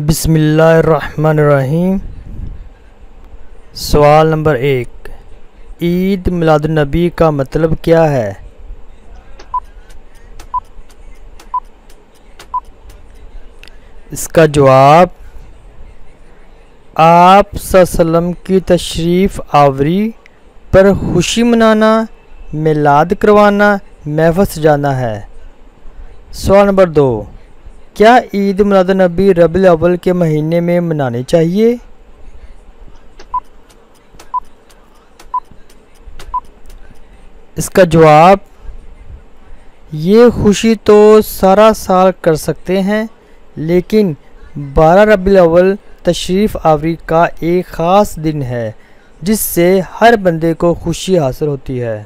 بسم اللہ الرحمن الرحیم۔ سوال نمبر 1، عید میلاد النبی کا مطلب کیا ہے؟ اس کا جواب، آپ صلی اللہ علیہ وسلم کی تشریف آوری پر خوشی منانا، میلاد کروانا، محفل سجانا ہے۔ سوال نمبر 2، کیا عید میلاد النبی ربیع الاول کے مہینے میں منانی چاہیے؟ اس کا جواب، یہ خوشی تو سارا سال کر سکتے ہیں، لیکن 12 ربیع الاول تشریف آوری کا ایک خاص دن ہے جس سے ہر بندے کو خوشی حاصل ہوتی ہے۔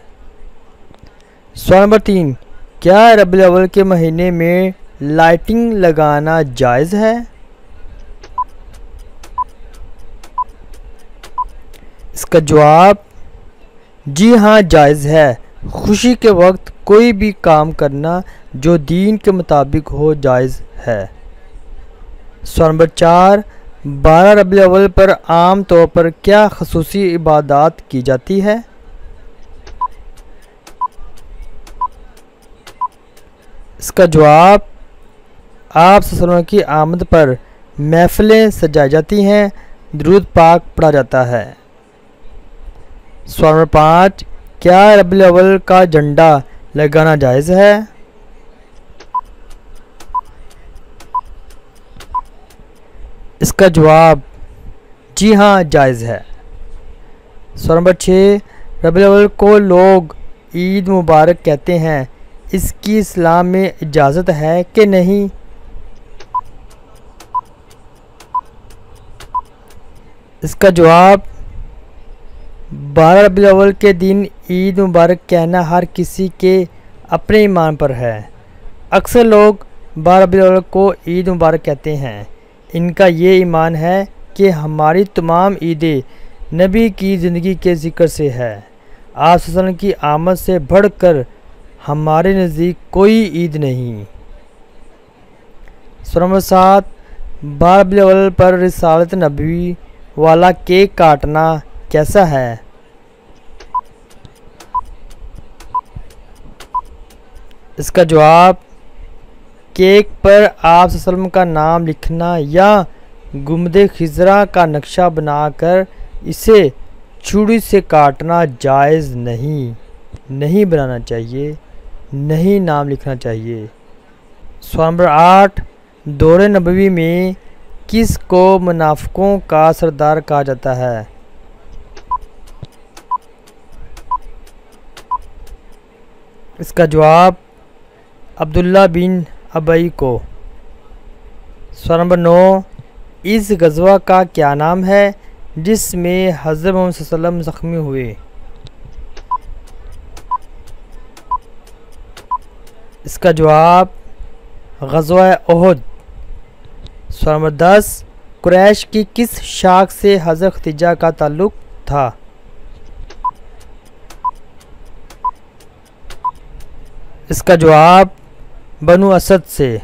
سوال نمبر 3، کیا ربیع الاول کے مہینے میں لائٹنگ لگانا جائز ہے؟ اس کا جواب، جی ہاں جائز ہے۔ خوشی کے وقت کوئی بھی کام کرنا جو دین کے مطابق ہو جائز ہے۔ سوال نمبر 4، 12 ربیع الاول پر عام طور پر کیا خصوصی عبادات کی جاتی ہے؟ اس کا جواب، آپ صلی اللہ علیہ وسلم کی آمد پر محفلیں سجائی جاتی ہیں، درود پاک پڑھا جاتا ہے۔ سوال نمبر 5، کیا ربیع الاول کا جھنڈا لگانا جائز ہے؟ اس کا جواب، جی ہاں جائز ہے۔ سوال نمبر 6، ربیع الاول کو لوگ عید مبارک کہتے ہیں، اس کی اسلام میں اجازت ہے کہ نہیں؟ اس کا جواب، 12 ربیع الاول کے دن عید مبارک کہنا ہر کسی کے اپنے ایمان پر ہے۔ اکثر لوگ 12 ربیع الاول کو عید مبارک کہتے ہیں۔ ان کا یہ ایمان ہے کہ ہماری تمام عیدیں نبی کی زندگی کے ذکر سے ہے۔ آپ صلی اللہ علیہ وسلم کی آمد سے بڑھ کر ہمارے نزدیک کوئی عید نہیں۔ سوال نمبر 7، 12 ربیع الاول پر رسالت نبوی والا کیک کاٹنا کیسا ہے؟ اس کا جواب، کیک پر آپ صلی اللہ علیہ وسلم کا نام لکھنا یا گنبد خضرا کا نقشہ بنا کر اسے چھری سے کاٹنا جائز نہیں بنانا چاہیے، نہیں نام لکھنا چاہیے۔ سوال نمبر 8، دور نبوی میں کس کو منافقوں کا سردار کہا جاتا ہے؟ اس کا جواب، عبداللہ بن ابی کو۔ سوال نمبر 9، اس غزوہ کا کیا نام ہے جس میں حضرت محمد صلی اللہ علیہ وسلم زخمی ہوئے؟ اس کا جواب، غزوہ احد۔ سوال نمبر 10، قریش کی کس شاخ سے حضرت خدیجہ کا تعلق تھا؟ اس کا جواب، بنو اسد سے۔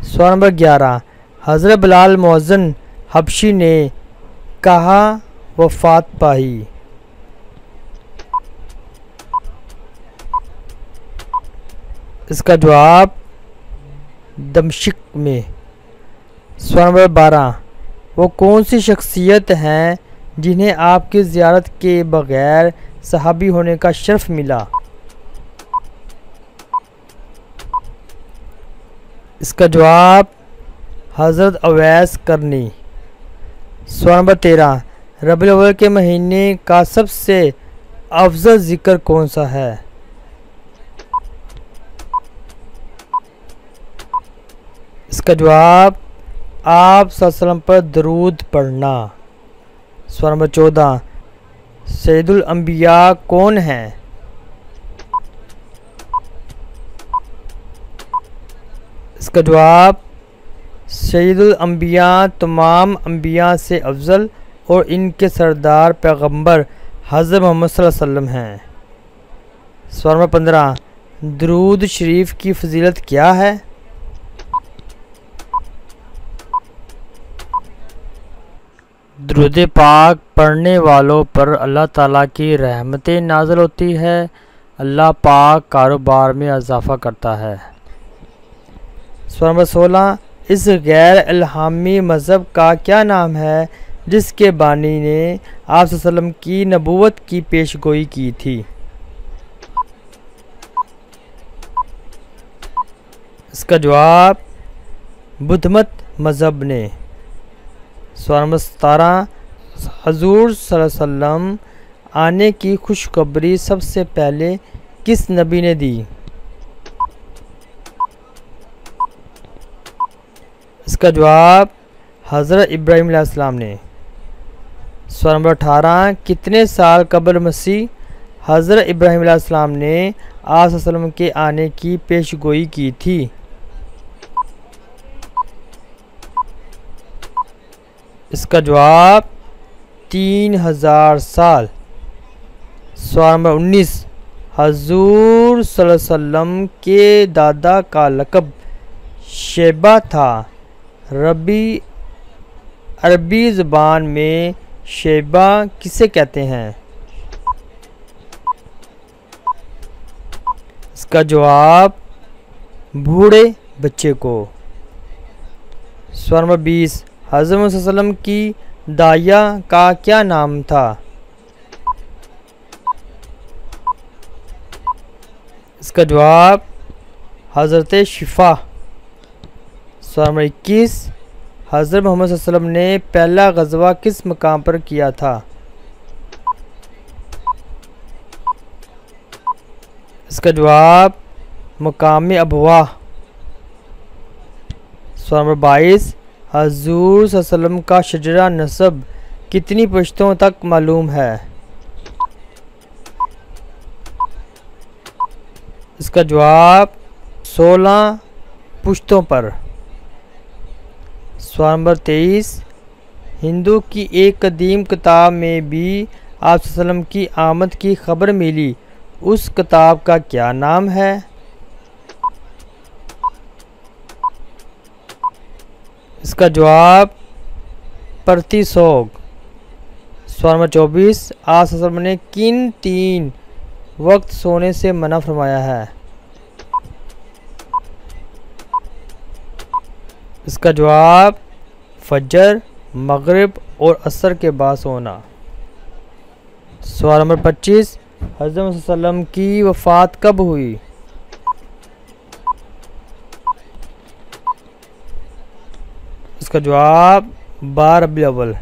سوال نمبر 11، حضرت بلال مؤذن حبشی نے کہاں وفات پائی؟ اس کا جواب، دمشق میں۔ سوال نمبر 12، وہ کون سی شخصیت ہیں جنہیں آپ کی زیارت کے بغیر صحابی ہونے کا شرف ملا؟ اس کا جواب، حضرت اویس کرنی۔ سوال نمبر 13، ربیع الاول کے مہینے کا سب سے افضل ذکر کون سا ہے؟ اس کا جواب، آپ صلی اللہ علیہ وسلم پر درود پڑھنا۔ سوال نمبر 14، سید الانبیاء کون ہیں؟ اس کا جواب، سید الانبیاء تمام انبیاء سے افضل اور ان کے سردار پیغمبر حضرت محمد صلی اللہ علیہ وسلم ہیں۔ سوال نمبر 15، درود شریف کی فضیلت کیا ہے؟ درود پاک پڑھنے والوں پر اللہ تعالیٰ کی رحمتیں نازل ہوتی ہے، اللہ پاک کاروبار میں اضافہ کرتا ہے۔ سورہ نمبر 16، اس غیر الہامی مذہب کا کیا نام ہے جس کے بانی نے آپ صلی اللہ علیہ وسلم کی نبوت کی پیش گوئی کی تھی؟ اس کا جواب بدھ مت مذہب نے۔ سوال نمبر 17، حضور صلی اللہ علیہ وسلم آنے کی خوشخبری سب سے پہلے کس نبی نے دی؟ اس کا جواب حضرت ابراہیم علیہ السلام نے۔ سوال نمبر 18، کتنے سال قبل مسیح حضرت ابراہیم علیہ السلام نے آپ صلی اللہ علیہ وسلم کے آنے کی پیش گوئی کی تھی؟ اس کا جواب 3000 سال۔ سوال نمبر 19، حضور صلی اللہ علیہ وسلم کے دادا کا لقب شیبہ تھا، عربی زبان میں شیبہ کسے کہتے ہیں؟ اس کا جواب بوڑھے بچے کو۔ سوال نمبر 20، حضرت محمد صلی اللہ علیہ وسلم کی داعیہ کا کیا نام تھا؟ اس کا جواب حضرت شفا۔ سوال نمبر 21، حضرت محمد صلی اللہ علیہ وسلم نے پہلا غزوہ کس مقام پر کیا تھا؟ اس کا جواب مقام ابواء۔ سوال نمبر 22، حضور صلی اللہ علیہ وسلم کا شجرہ نسب کتنی پشتوں تک معلوم ہے؟ اس کا جواب 16 پشتوں پر۔ سوال نمبر 23، ہندو کی ایک قدیم کتاب میں بھی آپ صلی اللہ علیہ وسلم کی آمد کی خبر ملی، اس کتاب کا کیا نام ہے؟ اس کا جواب پرتیسوگ۔ سوال نمبر 24، آپ صلی اللہ علیہ وسلم نے کن 3 وقت سونے سے منع فرمایا ہے؟ اس کا جواب فجر، مغرب اور عصر کے بعد سونا۔ سوال نمبر 25، حضرت محمد صلی اللہ علیہ وسلم کی وفات کب ہوئی؟ اس کا جواب 12 ربیع الاول۔